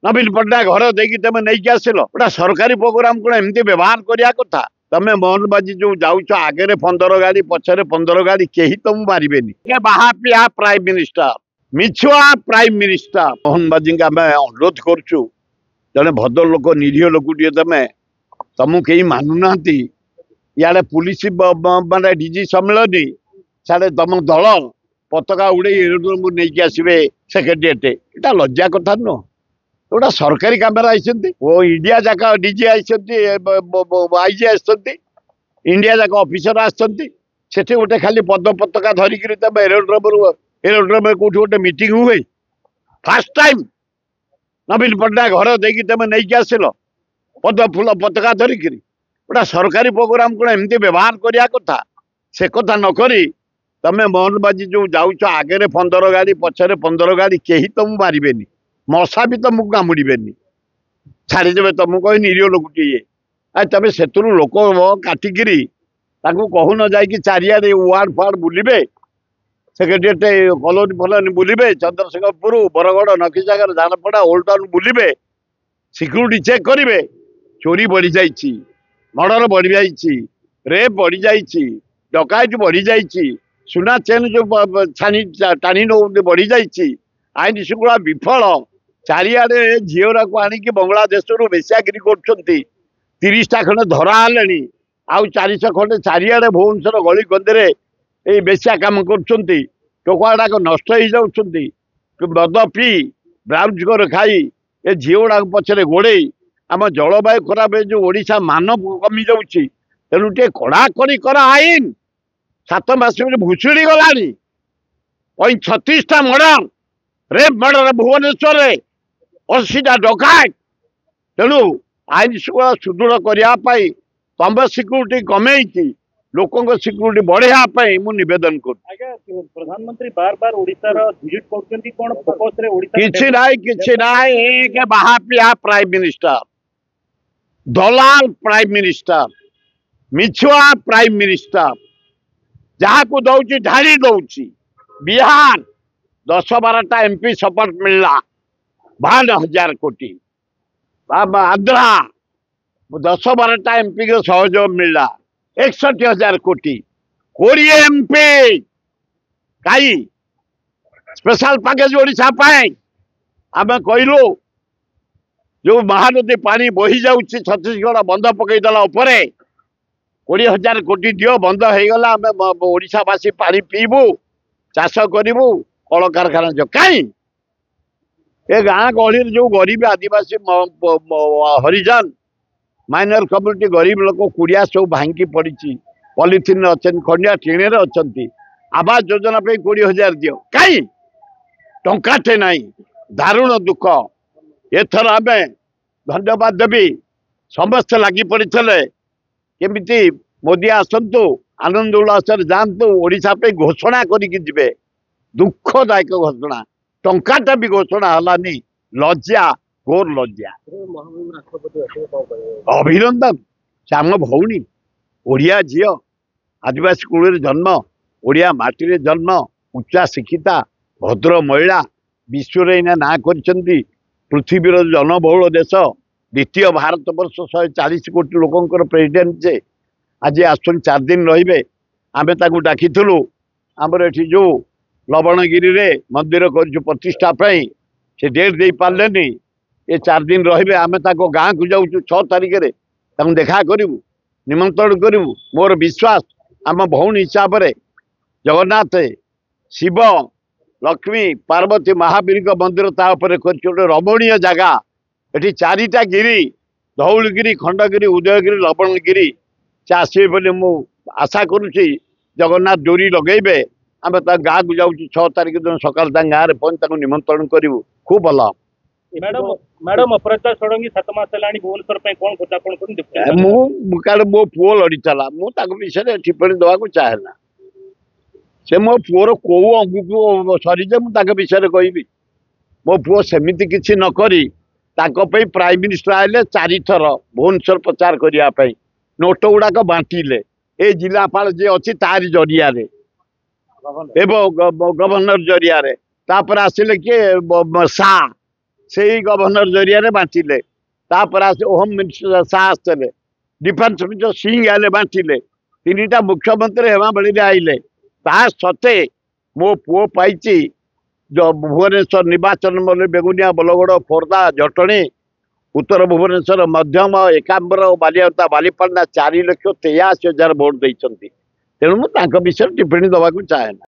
नवीन पट्टनायक घर देकी तुम नहीं आसिल गोटा सरकारी प्रोग्राम कौन एमती व्यवहार करिया कथा तमें मोहनबाजी जो जाऊच आगे 15 गाड़ी पछरे 15 गाड़ी कहीं तुम मारे बाहापिया प्राइम मिनिस्टर मिछुआ प्राइम मिनिस्टर मोहनबाजी आम अनुरोध करुचु जड़े भद्र लोक निरीह लोक तमें तुमको कहीं मानुना इे पुलिस माने डीजी सम्मेलन साढ़े तुम दल पताका उड़े नहीं आसवे सेक्रेटेरिएट एटा लज्जा कथा नुह गोटा सरकारी कम इंडिया जाक डीजी आईजी इंडिया जाक ऑफिसर आसते गोटे खाली पद पताका धरिक तुम एरोड्रम कौट गोटे मीटिंग हुए फास्ट टाइम नवीन पट्टनायक घर देकी तुम नहीं आसिल पद फूल पताका धरिक गोटा सरकारी प्रोग्राम कौन एमती व्यवहार करिया कथा से कथा नक तमें मोहनबाजी जो जाऊच आगे 15 गाड़ी पछरे 15 गाड़ी कहीं तुम मारे मशा भी तुमको कामुड़े छाड़देवे तुमको निरीह लोक तुम से लोक काटिकी कहू न जा चारिड़े वार्ड फार्ड बुलवे सेक्रेटेरिएट कलोनी फलोनी बुलवे चंद्रशेखरपुर बरगढ़ नखीसागर झारपड़ा ओल्ड टाउन बुलवे सिक्यूरीटी चेक करेंगे चोरी बढ़ी जाइए मर्डर बढ़ी जाइए रेप बढ़ी जाइए डकायत बढ़ी जाइए सुना चेन जो छाणी टाणी नौ बढ़ी जाइए आईन श्रृंखला विफल चारिड़े झीरा को आणिक बांग्लादेश बेश्यागिरी कर30टा खंडे धरा आउ 400 खंडे चारिड़े भुवनेश्वर गली गंदे ये बेश्या कम कर टोकाड़ाक नष्ट हो जाती मद पी ब्राउज कर खाई ये झीगुड़ा पछरे गोड़े आम जलवायु खराब जो ओडिशा मान कमी जाऊँगी तेणु टे कड़ाकड़ी कर आईन 7 मास भुशुड़ी गला 36टा मर्डर रेप मर्डर भुवनेश्वर 80टा डकायत तेणु आईन श्रृंखला सुदृढ़ करने तुम सिक्यूरीटी कमे लोकों सिक्यूरीटी बढ़ाई मुझेदन कर प्रधानमंत्री बार बार ओडिशार विजिट करछन्ती कोन फोकस रे ओडिशा किछि नाई एक बाहापिया प्राइम मिनिस्टर दलाल प्राइम मिनिस्टर मिछुआ प्राइम मिनिस्टर जहाँ को दौची ढाड़ी दौची बिहार 10-12टा एमपी सपोर्ट मिलला 52,000 कोटी आंध्रा 10-12टा एमपी के सहयोग मिलला 61,000 कोटी 20 एमपी कई स्पेशल पैकेज ओडिशा आम कहलु जो महानदी पानी बही जाऊँगी छत्तीसगढ़ बंध पकईदेला 20,000 कोटी दियो बंद हो गला आम ओडिशावासी पानी पीबू चाष करूँ कल कारखाना जो कहीं ए गाँ गहली जो गरीब आदिवासी हरिजन माइनर कम्युनिटी गरीब लोक कुड़िया सब भांगी पड़ी पॉलिथिन अच्छा खंडिया टीणे अच्छा आवास योजना 20,000 दियो कहीं टंकाटे ना दारुण दुख एथर आम धन्यवाद देवी समस्ते लगी पड़े केमिति मोदी आसतु आनंद उल्लास जातु ओडिशा पे घोषणा करें दुखदायक घोषणा टंकाटा भी घोषणा हलानी लज्जा घोर लज्जा अभिनंदन से आम भौणी ओडिया झील आदिवासी कूल जन्म ओडिया माटी जन्म उच्चा शिक्षिता भद्र महिला विश्व ना कर पृथ्वीर जनबहुल देश द्वितीय भारत वर्ष 140 कोटी लोकंर प्रेसिडेंट जे आज आसुन 4 दिन रे आम डाकी आमर ये जो लवणगिरी रे मंदिर कर प्रतिष्ठा से डेट दे पारे ये 4 दिन रे आम गाँ को जाऊँ 6 तारिख में देखा करूँ निमंत्रण करूँ मोर विश्वास आम भौणी हिसाब से जगन्नाथ शिव लक्ष्मी पार्वती महावीर मंदिर तापर गोटे रमणीय जगह ये 4टा गिरी धौलगिरी खंडगिरी उदयगिरी लवणगिरी से आसवे बोली मु आशा करुँची जगन्नाथ डोरी लगे आम गाँ को जाऊँ 6 तारिख दिन सकाल गाँव में पहुँच निमंत्रण करूँ खूब भल मैडम मैडम अपराजिता षडंगी 7 मास हेलाणी भुवनेश्वर पे कोन खोजा कोन कोन मो पुओ लड़ीला मुझे विषय टिप्पणी देवा चाहे ना से मो पुओर कौ अंगू को सरीजे मुझे विषय कहबी मो पुओ सेमती किसी नकरी प्राइम मिनिस्टर आए 4 थर भुवनेश्वर प्रचार करने नोट गुड़ाक बांटिले ए जिलापाल जी अच्छी तारी जरिया गवर्नर जरिया आसिले किए सा ସେଇ ଗଭର୍ଣ୍ଣର ଜରିଆରେ ବାଣ୍ଟିଲେ। ତାପରେ ଆସି ହୋମ ମିନିଷ୍ଟର ଶାହ ଆସିଥିଲେ, डिफेन्स मिनिस्टर सिंह आले बांटिले, 3टा मुख्यमंत्री हेमा बेले आइले। ता सत्वे मो पुओ पाइची जो भुवनेश्वर निर्वाचन मंडली बेगुनिया बलगड़ खोर्धा जटणी उत्तर भुवनेश्वर मध्यम एकाम्बर बालियाता बालीपाड़ा 4,83,000 भोट देते। तेणु मुझे विषय टिप्पणी दवा चाहे ना।